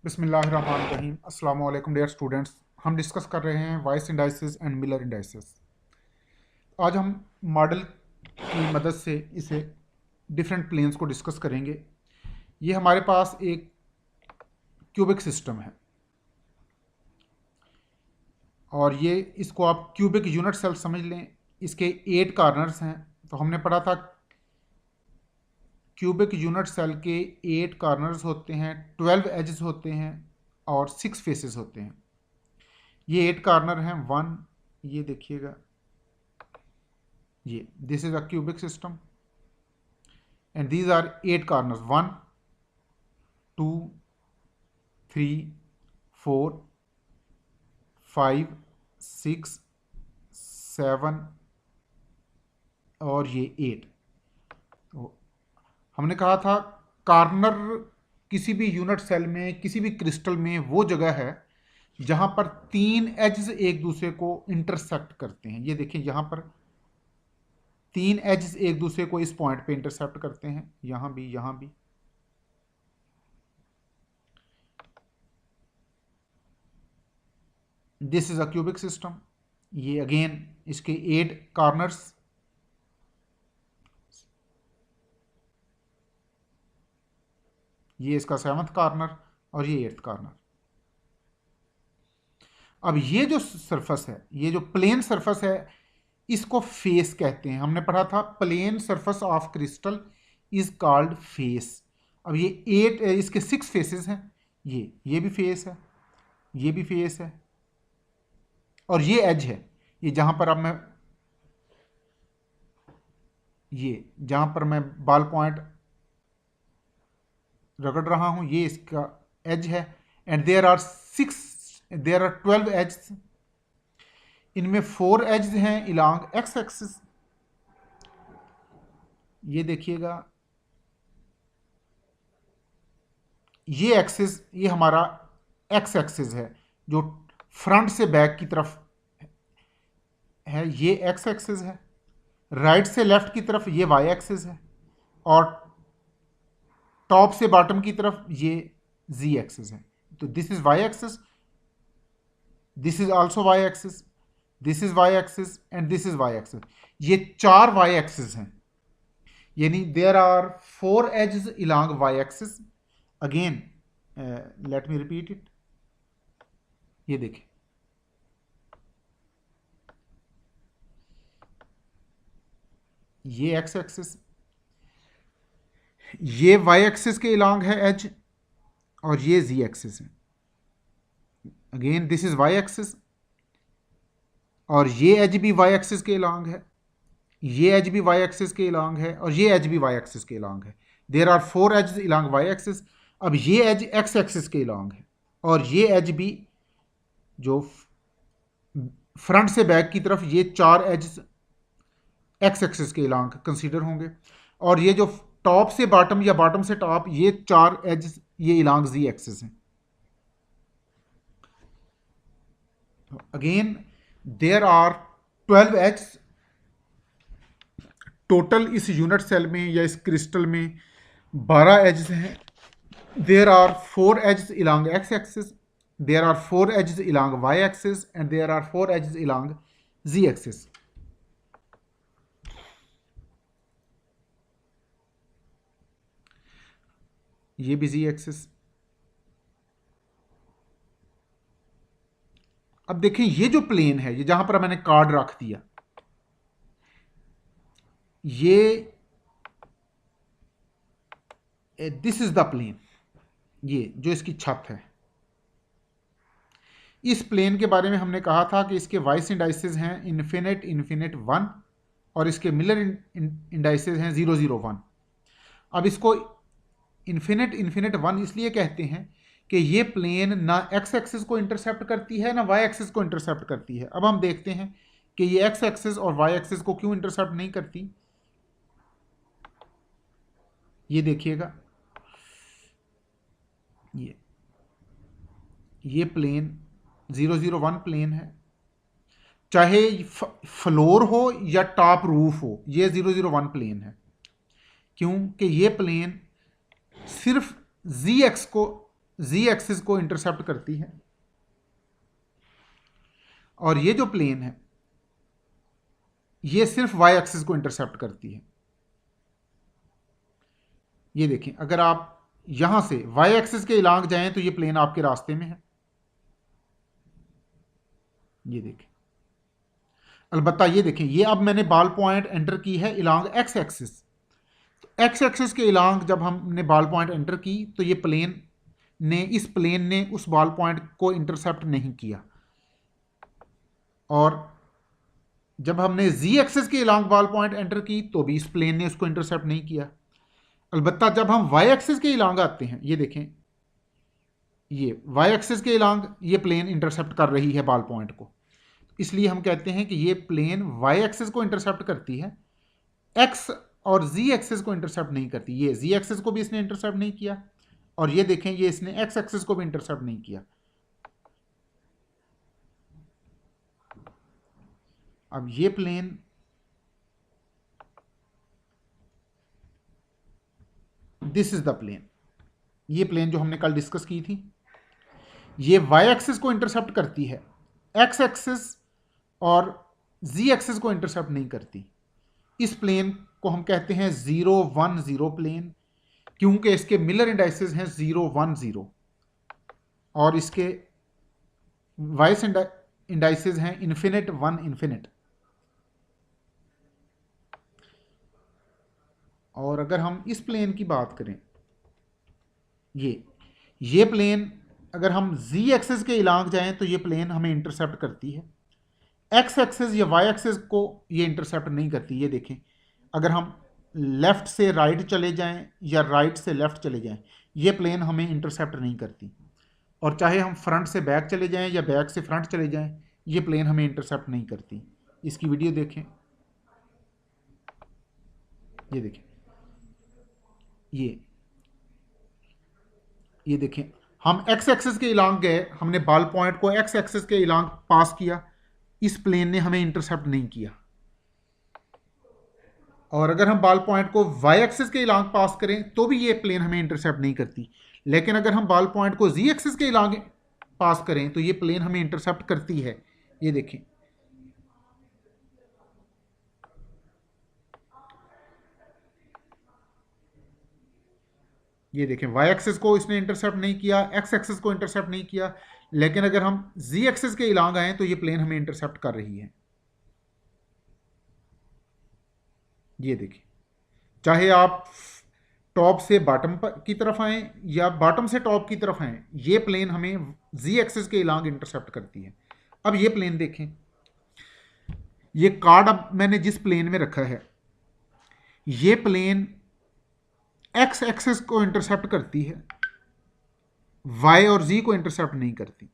बिस्मिल्लाहिर्रहमानिर्रहीम। अस्सलाम वालेकुम डियर स्टूडेंट्स। हम डिस्कस कर रहे हैं vice indices and Miller indices. आज हम मॉडल की मदद से इसे डिफरेंट प्लेन्स को डिस्कस करेंगे। ये हमारे पास एक क्यूबिक सिस्टम है और ये इसको आप क्यूबिक यूनिट सेल समझ लें। इसके 8 कार्नर्स हैं। तो हमने पढ़ा था क्यूबिक यूनिट सेल के 8 कार्नर्स होते हैं, 12 एजेस होते हैं और 6 फेसेस होते हैं। ये 8 कार्नर हैं। 1, ये देखिएगा, ये this is a cubic system and these are 8 corners. 1, 2, 3, 4, 5, 6, 7 और ये 8। तो हमने कहा था कार्नर किसी भी यूनिट सेल में, किसी भी क्रिस्टल में वो जगह है जहां पर 3 एजेस एक दूसरे को इंटरसेक्ट करते हैं। ये देखिए, यहां पर 3 एजेस एक दूसरे को इस पॉइंट पे इंटरसेप्ट करते हैं, यहां भी, यहां भी। This is a cubic system. ये अगेन इसके 8 कार्नर्स। ये इसका 7th कार्नर और ये 8th कार्नर। अब ये जो सरफेस है, ये जो प्लेन सरफेस है, इसको फेस कहते हैं। हमने पढ़ा था plane surface of crystal is called face. अब ये 8, इसके 6 फेसेस हैं। ये भी फेस है, ये भी फेस है और ये एज है। ये जहां पर अब मैं, ये जहां पर मैं बाल पॉइंट रगड़ रहा हूं, ये इसका एज है। And there are 12 edge. इनमें 4 एज हैं इलांग एक्स एक्सिस। ये देखिएगा, ये एक्सिस, ये हमारा एक्स एक्सिस है जो फ्रंट से बैक की तरफ है। ये एक्स एक्सिस है। राइट से लेफ्ट की तरफ ये वाई एक्सिस है और टॉप से बॉटम की तरफ ये जी एक्सिस है। तो this is Y axis, this is also Y axis, this is Y axis and this is Y axis. ये 4 वाई एक्सिस हैं, यानी there are 4 edges along Y axis. Again let me repeat it. ये देखिए, ये X axis, ये Y axis के along है edge और ये जी एक्सिस है। Again this is Y axis और ये एज भी वाई एक्सिस के इलांग है, ये एज भी वाई एक्सिस के इलांग है और ये एज भी वाई एक्सिस के इलांग है। There are 4 edge along Y axis. अब ये एज एक्स एक्सिस के इलांग है और ये एज भी जो फ्रंट से बैक की तरफ, ये 4 एज एक्स एक्सिस के इलांग कंसीडर होंगे। और ये जो टॉप से बॉटम या बॉटम से टॉप, ये 4 एज, ये इलांग जी एक्सिस हैं। Again there are 12 edge total. इस यूनिट सेल में या इस क्रिस्टल में 12 एजेस हैं। There are 4 edges along X axis, there are 4 edges along Y axis and there are 4 edges along Z axis. ये भी जी axis. अब देखें, ये जो प्लेन है, ये जहां पर मैंने कार्ड रख दिया, ये दिस इज द प्लेन। ये जो इसकी छत है, इस प्लेन के बारे में हमने कहा था कि इसके वाइस इंडाइसेस हैं इन्फिनिट, इन्फिनिट 1 और इसके मिलर इंडाइसेस हैं 0, 0, 1। अब इसको इन्फिनिट, इन्फिनिट 1 इसलिए कहते हैं कि ये प्लेन ना एक्स एक्सिस को इंटरसेप्ट करती है ना वाई एक्सिस को इंटरसेप्ट करती है। अब हम देखते हैं कि ये एक्स एक्सिस और वाई एक्सिस को क्यों इंटरसेप्ट नहीं करती। ये देखिएगा, ये प्लेन 0, 0, 1 प्लेन है। चाहे फ्लोर हो या टॉप रूफ हो, ये 0, 0, 1 प्लेन है। क्योंकि ये प्लेन सिर्फ जी एक्स को जी एक्सिस को इंटरसेप्ट करती है, और ये जो प्लेन है ये सिर्फ वाई एक्सिस को इंटरसेप्ट करती है। ये देखें, अगर आप यहां से वाई एक्सिस के इलांग जाएं तो ये प्लेन आपके रास्ते में है। ये देखें, अलबत्ता ये देखें, ये अब मैंने बॉल पॉइंट एंटर की है इलांग एक्स एक्सिस। तो एक्स एक्सिस के इलांग जब हमने बॉल पॉइंट एंटर की तो ये प्लेन ने, इस प्लेन ने उस बॉल पॉइंट को इंटरसेप्ट नहीं किया, और जब हमने जी एक्सिस के इलांग बॉल पॉइंट एंटर की तो भी इस प्लेन ने उसको इंटरसेप्ट नहीं किया। अलबत्ता जब हम वाई एक्सिस के इलांग आते हैं, ये देखें, ये वाई एक्सिस के इलांग ये प्लेन इंटरसेप्ट कर रही है बॉल पॉइंट को, इसलिए हम कहते हैं कि ये प्लेन वाई एक्सिस को इंटरसेप्ट करती है, एक्स और जी एक्सिस को इंटरसेप्ट नहीं करती। ये जी एक्सिस को भी इसने इंटरसेप्ट नहीं किया, और ये देखें, ये इसने एक्स एक्सिस को भी इंटरसेप्ट नहीं किया। अब ये plane this is the plane, ये प्लेन जो हमने कल डिस्कस की थी, ये वाई एक्सिस को इंटरसेप्ट करती है, एक्स एक्सिस और जी एक्सिस को इंटरसेप्ट नहीं करती। इस प्लेन को हम कहते हैं 0 1 0 प्लेन, क्योंकि इसके मिलर इंडाइसेस हैं 0 1 0, और इसके वाइस इंडाइसेस हैं इन्फिनिट 1 इन्फिनिट। और अगर हम इस प्लेन की बात करें, ये प्लेन अगर हम जी एक्सिस के इलांग जाएं तो ये प्लेन हमें इंटरसेप्ट करती है, एक्स एक्सिस या वाई एक्सिस को ये इंटरसेप्ट नहीं करती। ये देखें, अगर हम लेफ्ट से राइट चले जाएं या राइट से लेफ्ट चले जाएं, ये प्लेन हमें इंटरसेप्ट नहीं करती, और चाहे हम फ्रंट से बैक चले जाएं या बैक से फ्रंट चले जाएं, ये प्लेन हमें इंटरसेप्ट नहीं करती। इसकी वीडियो देखें, ये देखें, ये देखें, हम एक्स एक्सिस के इलांग गए, हमने बॉल पॉइंट को एक्स एक्सिस के इलांग पास किया, इस प्लेन ने हमें इंटरसेप्ट नहीं किया। और अगर हम बॉल पॉइंट को वाई एक्सिस के इलांग पास करें तो भी ये प्लेन हमें इंटरसेप्ट नहीं करती, लेकिन अगर हम बॉल पॉइंट को जी एक्सिस के इलांग पास करें तो ये प्लेन हमें इंटरसेप्ट करती है। ये देखें, ये देखें, वाई एक्सिस को इसने इंटरसेप्ट नहीं किया, एक्स एक्सिस को इंटरसेप्ट नहीं किया, लेकिन अगर हम जी एक्सिस के इलांग आए तो ये प्लेन हमें इंटरसेप्ट कर रही है। ये देखिए, चाहे आप टॉप से बॉटम की तरफ आए या बॉटम से टॉप की तरफ आए, ये प्लेन हमें जी एक्सिस के इलांग इंटरसेप्ट करती है। अब ये प्लेन देखें, ये कार्ड अब मैंने जिस प्लेन में रखा है, ये प्लेन एक्स एक्सिस को इंटरसेप्ट करती है, वाई और जी को इंटरसेप्ट नहीं करती।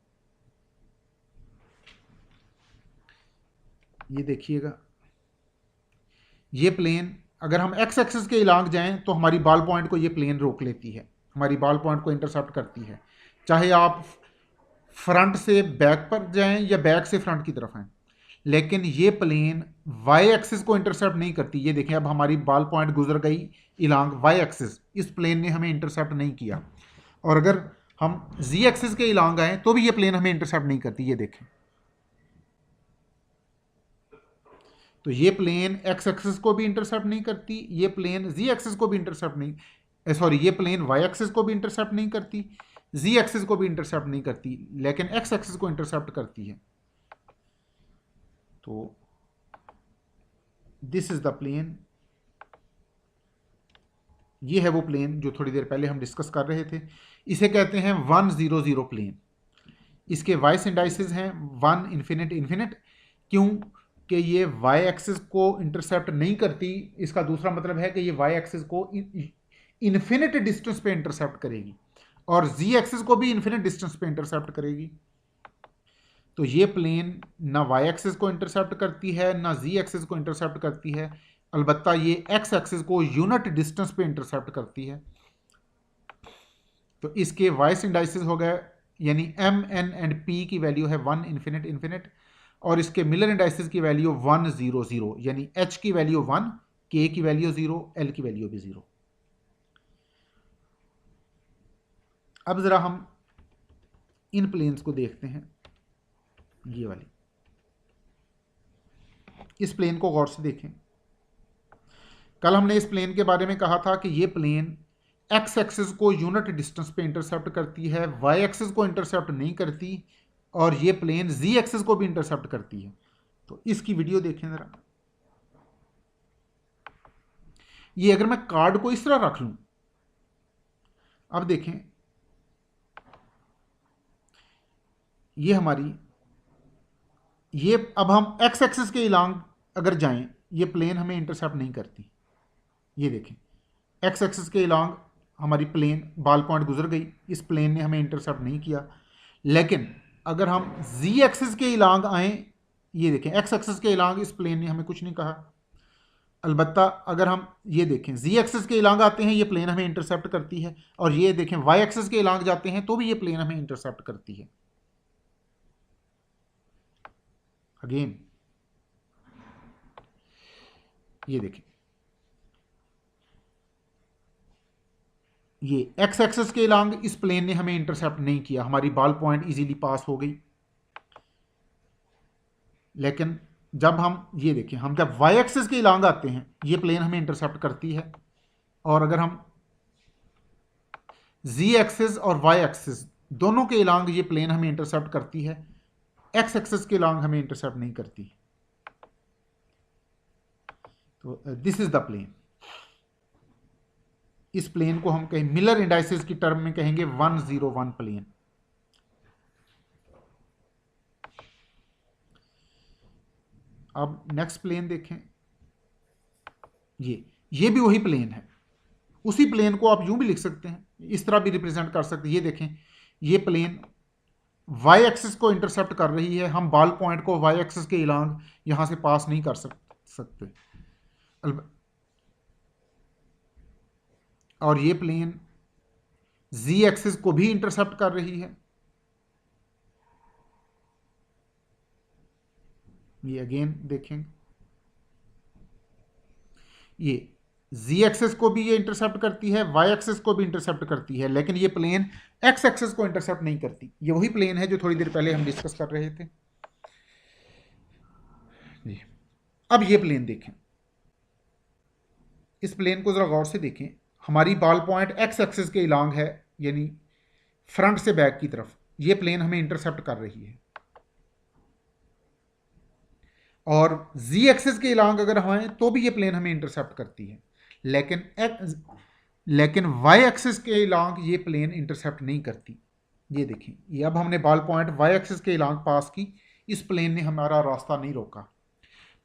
ये देखिएगा, ये प्लेन अगर हम एक्स एक्सिस के इलांग जाएं तो हमारी बॉल पॉइंट को ये प्लेन रोक लेती है, हमारी बॉल पॉइंट को इंटरसेप्ट करती है, चाहे आप फ्रंट से बैक पर जाएं या बैक से फ्रंट की तरफ आएं। लेकिन ये प्लेन वाई एक्सिस को इंटरसेप्ट नहीं करती। ये देखें, अब हमारी बॉल पॉइंट गुजर गई इलांग वाई एक्सिस, इस प्लेन ने हमें इंटरसेप्ट नहीं किया। और अगर हम जी एक्सिस के इलांग आए तो भी ये प्लेन हमें इंटरसेप्ट नहीं करती। ये देखें, तो ये प्लेन एक्स एक्सिस को भी इंटरसेप्ट नहीं करती, ये प्लेन जी एक्सिस को भी इंटरसेप्ट नहीं, सॉरी, ये प्लेन वाई एक्सिस को भी इंटरसेप्ट नहीं करती, जी एक्सिस को भी इंटरसेप्ट नहीं करती, लेकिन एक्स एक्सिस को इंटरसेप्ट करती है। तो दिस इज द प्लेन, ये है वो प्लेन जो थोड़ी देर पहले हम डिस्कस कर रहे थे। इसे कहते हैं 1 0 0 प्लेन। इसके वाइस इंडाइसेस हैं 1 इन्फिनिट इन्फिनिट, क्यों कि ये वाई एक्सिस को इंटरसेप्ट नहीं करती। इसका दूसरा मतलब है कि ये वाई एक्सिस को इन्फिनिट डिस्टेंस पे इंटरसेप्ट करेगी, और जी एक्सिस को भी इन्फिनिट डिस्टेंस पे इंटरसेप्ट करेगी। तो ये प्लेन ना वाई एक्सिस को इंटरसेप्ट करती है ना जी एक्सिस को इंटरसेप्ट करती है, अलबत्ता ये एक्स एक्सिस को यूनिट डिस्टेंस पे इंटरसेप्ट करती है। तो इसके वाइस इंडाइसेस हो गए, यानी एम एन एंड पी की वैल्यू है 1 इन्फिनिट इन्फिनिट, और इसके मिलर इंडाइसेस की वैल्यू 1 0 0, यानी एच की वैल्यू 1, के की वैल्यू 0, एल की वैल्यू भी 0। अब जरा हम इन प्लेन्स को देखते हैं। ये वाली, इस प्लेन को गौर से देखें। कल हमने इस प्लेन के बारे में कहा था कि ये प्लेन एक्स एक्सिस को यूनिट डिस्टेंस पे इंटरसेप्ट करती है, वाई एक्सिस को इंटरसेप्ट नहीं करती, और ये प्लेन जी एक्सिस को भी इंटरसेप्ट करती है। तो इसकी वीडियो देखें जरा। ये अगर मैं कार्ड को इस तरह रख लूं, अब देखें, ये हमारी, ये अब हम एक्स एक्सिस के इलांग अगर जाएं, ये प्लेन हमें इंटरसेप्ट नहीं करती। ये देखें, एक्स एक्सिस के इलांग हमारी प्लेन बाल पॉइंट गुजर गई, इस प्लेन ने हमें इंटरसेप्ट नहीं किया। लेकिन अगर हम जी एक्सिस के इलांग आए, ये देखें, एक्स एक्सिस के इलांग इस प्लेन ने हमें कुछ नहीं कहा। अलबत्ता अगर हम ये देखें जी एक्सिस के इलांग आते हैं, ये प्लेन हमें इंटरसेप्ट करती है, और ये देखें वाई एक्सिस के इलांग जाते हैं तो भी ये प्लेन हमें इंटरसेप्ट करती है। अगेन ये देखें, ये एक्स एक्सिस के इलांग इस प्लेन ने हमें इंटरसेप्ट नहीं किया, हमारी बाल पॉइंट इजीली पास हो गई। लेकिन जब हम ये देखें, हम जब वाई एक्सिस के इलांग आते हैं, ये प्लेन हमें इंटरसेप्ट करती है, और अगर हम जी एक्सिस और वाई एक्सिस दोनों के इलांग ये प्लेन हमें इंटरसेप्ट करती है, एक्स एक्सिस के इलांग हमें इंटरसेप्ट नहीं करती। तो दिस इज द प्लेन। इस प्लेन को हम कहें, मिलर इंडाइसिस की टर्म में कहेंगे 101 प्लेन। अब नेक्स्ट प्लेन देखें, ये भी वही प्लेन है। उसी प्लेन को आप यूं भी लिख सकते हैं, इस तरह भी रिप्रेजेंट कर सकते हैं। ये देखें, ये प्लेन वाई एक्सिस को इंटरसेप्ट कर रही है, हम बाल पॉइंट को वाई एक्सिस के इलांग यहां से पास नहीं कर सकते। और ये प्लेन जी एक्सिस को भी इंटरसेप्ट कर रही है। ये अगेन देखें, ये जी एक्सिस को भी ये इंटरसेप्ट करती है, वाई एक्सिस को भी इंटरसेप्ट करती है, लेकिन ये प्लेन एक्स एक्सिस को इंटरसेप्ट नहीं करती। ये वही प्लेन है जो थोड़ी देर पहले हम डिस्कस कर रहे थे जी। अब ये प्लेन देखें, इस प्लेन को जरा गौर से देखें। हमारी बाल पॉइंट एक्स एक्सिस के इलांग है, यानी फ्रंट से बैक की तरफ ये प्लेन हमें इंटरसेप्ट कर रही है, और जी एक्सिस के इलांग अगर हम आए तो भी ये प्लेन हमें इंटरसेप्ट करती है, लेकिन वाई एक्सिस के इलांग ये प्लेन इंटरसेप्ट नहीं करती। ये देखें, ये अब हमने बाल पॉइंट वाई एक्सिस के इलांग पास की, इस प्लेन ने हमारा रास्ता नहीं रोका।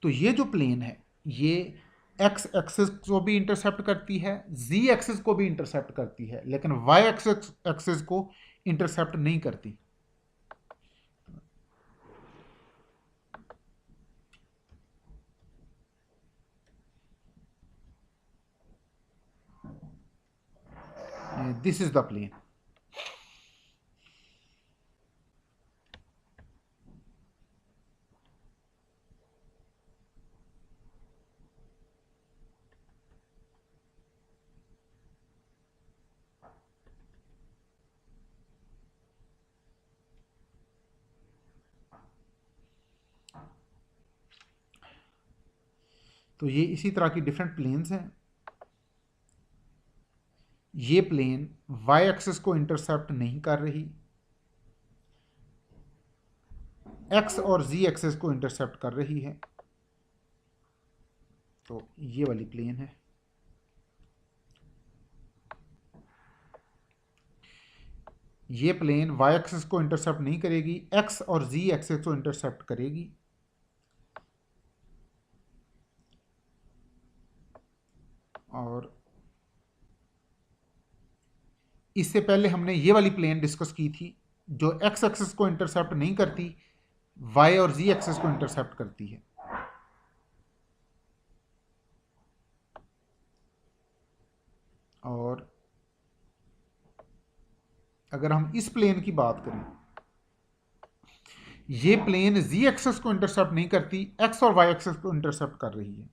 तो ये जो प्लेन है, ये एक्स एक्सिस को भी इंटरसेप्ट करती है, जी एक्सिस को भी इंटरसेप्ट करती है, लेकिन वाई एक्सिस को इंटरसेप्ट नहीं करती। This is the plane. तो ये इसी तरह की डिफरेंट प्लेन्स हैं। ये प्लेन वाई एक्सिस को इंटरसेप्ट नहीं कर रही, एक्स और जी एक्सिस को इंटरसेप्ट कर रही है। तो ये वाली प्लेन है। ये प्लेन वाई एक्सिस को इंटरसेप्ट नहीं करेगी, एक्स और जी एक्सिस को इंटरसेप्ट करेगी। और इससे पहले हमने ये वाली प्लेन डिस्कस की थी जो एक्स एक्सिस को इंटरसेप्ट नहीं करती, वाई और जी एक्सिस को इंटरसेप्ट करती है। और अगर हम इस प्लेन की बात करें, ये प्लेन जी एक्सिस को इंटरसेप्ट नहीं करती, एक्स और वाई एक्सिस को इंटरसेप्ट कर रही है।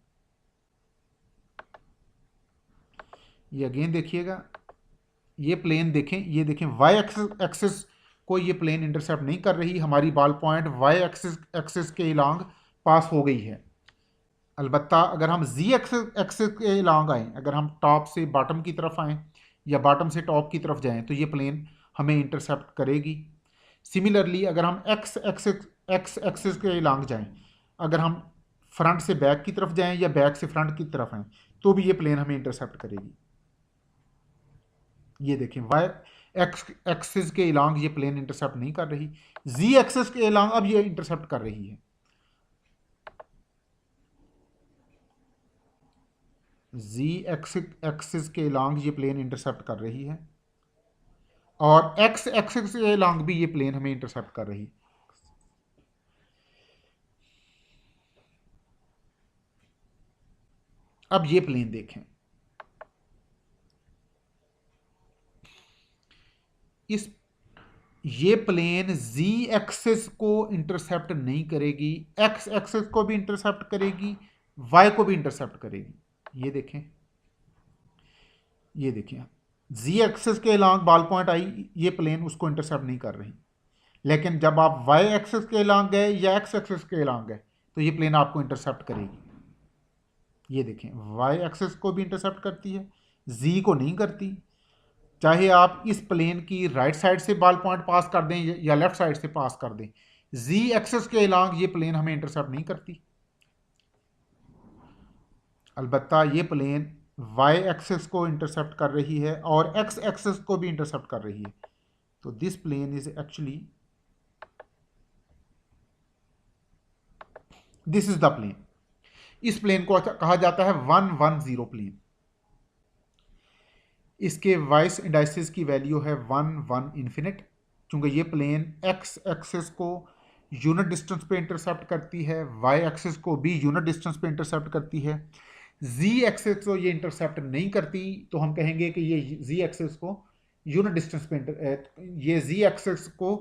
ये अगेन देखिएगा, ये प्लेन देखें, ये देखें वाई एक्सिस को ये प्लेन इंटरसेप्ट नहीं कर रही, हमारी बॉल पॉइंट वाई एक्सिस के लॉन्ग पास हो गई है। अलबत्ता अगर हम जी एक्सिस के लॉन्ग आएँ, अगर हम टॉप से बॉटम की तरफ आएँ या बॉटम से टॉप की तरफ जाएं, तो ये प्लेन हमें इंटरसेप्ट करेगी। सिमिलरली अगर हम एक्स एक्सिस के लॉन्ग जाएं, अगर हम फ्रंट से बैक की तरफ जाएं या बैक से फ्रंट की तरफ आएं, तो भी ये प्लेन हमें इंटरसेप्ट करेगी। ये देखें, वाई एक्सिस के लॉन्ग ये प्लेन इंटरसेप्ट नहीं कर रही, जी एक्सिस के लॉन्ग अब ये इंटरसेप्ट कर रही है। जी एक्सिस के लॉन्ग ये प्लेन इंटरसेप्ट कर रही है, और एक्स एक्सिस के लॉन्ग भी ये प्लेन हमें इंटरसेप्ट कर रही है। अब ये प्लेन देखें, इस ये प्लेन जी एक्सिस को इंटरसेप्ट नहीं करेगी, एक्स एक्सिस को भी इंटरसेप्ट करेगी, वाई को भी इंटरसेप्ट करेगी। ये देखें, ये देखें, जी एक्सिस के लॉन्ग बॉल पॉइंट आई, ये प्लेन उसको इंटरसेप्ट नहीं कर रही। लेकिन जब आप वाई एक्सिस के लॉन्ग गए या एक्स एक्सिस के लॉन्ग गए, तो ये प्लेन आपको इंटरसेप्ट करेगी। ये देखें, वाई एक्सिस को भी इंटरसेप्ट करती है, जी को नहीं करती। चाहे आप इस प्लेन की राइट साइड से बॉल पॉइंट पास कर दें या लेफ्ट साइड से पास कर दें, जी एक्सिस के लॉन्ग ये प्लेन हमें इंटरसेप्ट नहीं करती। अलबत्ता ये प्लेन वाई एक्सिस को इंटरसेप्ट कर रही है और एक्स एक्सिस को भी इंटरसेप्ट कर रही है। तो this plane is actually, this is the plane. इस प्लेन को कहा जाता है 110 प्लेन। इसके वाइस इंडाइसिस की वैल्यू है 1 इन्फिनिट, क्योंकि ये प्लेन एक्स एक्सिस को यूनिट डिस्टेंस पे इंटरसेप्ट करती है, वाई एक्सिस को भी यूनिट डिस्टेंस पे इंटरसेप्ट करती है। जी एक्सिस को ये इंटरसेप्ट नहीं करती, तो हम कहेंगे कि ये जी एक्सिस को यूनिट डिस्टेंस पे ये जी एक्सिस को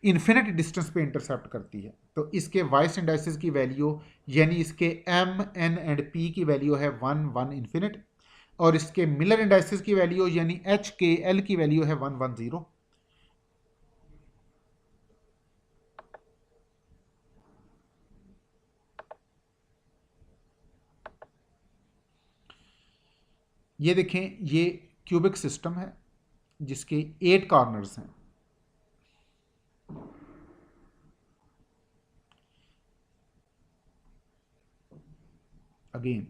इन्फिनिट डिस्टेंस पे इंटरसेप्ट करती है। तो इसके वाइस इंडाइसिस की वैल्यू, यानी इसके एम एन एंड पी की वैल्यू है 1 इन्फिनिट, और इसके मिलर इंडाइसिस की वैल्यू यानी एच के एल की वैल्यू है 110। ये देखें, ये क्यूबिक सिस्टम है जिसके 8 कॉर्नर्स हैं। अगेन,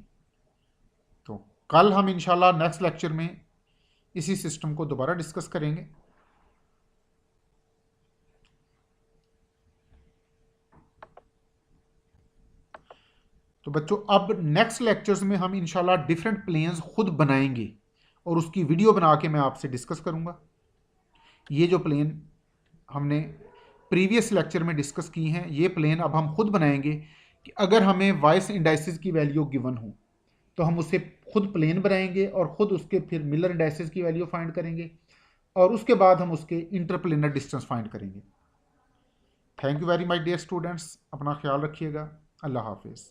तो कल हम इंशाल्लाह नेक्स्ट लेक्चर में इसी सिस्टम को दोबारा डिस्कस करेंगे। तो बच्चों, अब नेक्स्ट लेक्चर्स में हम इंशाल्लाह डिफरेंट प्लेन्स खुद बनाएंगे और उसकी वीडियो बना के मैं आपसे डिस्कस करूंगा। ये जो प्लेन हमने प्रीवियस लेक्चर में डिस्कस की हैं, ये प्लेन अब हम खुद बनाएंगे कि अगर हमें वाइस इंडाइसिस की वैल्यू गिवन हो तो हम उसे खुद प्लेन बनाएंगे और खुद उसके फिर मिलर इंडाइसिस की वैल्यू फाइंड करेंगे, और उसके बाद हम उसके इंटरप्लेनर डिस्टेंस फाइंड करेंगे। Thank you very much dear students, अपना ख्याल रखिएगा। अल्लाह हाफिज़।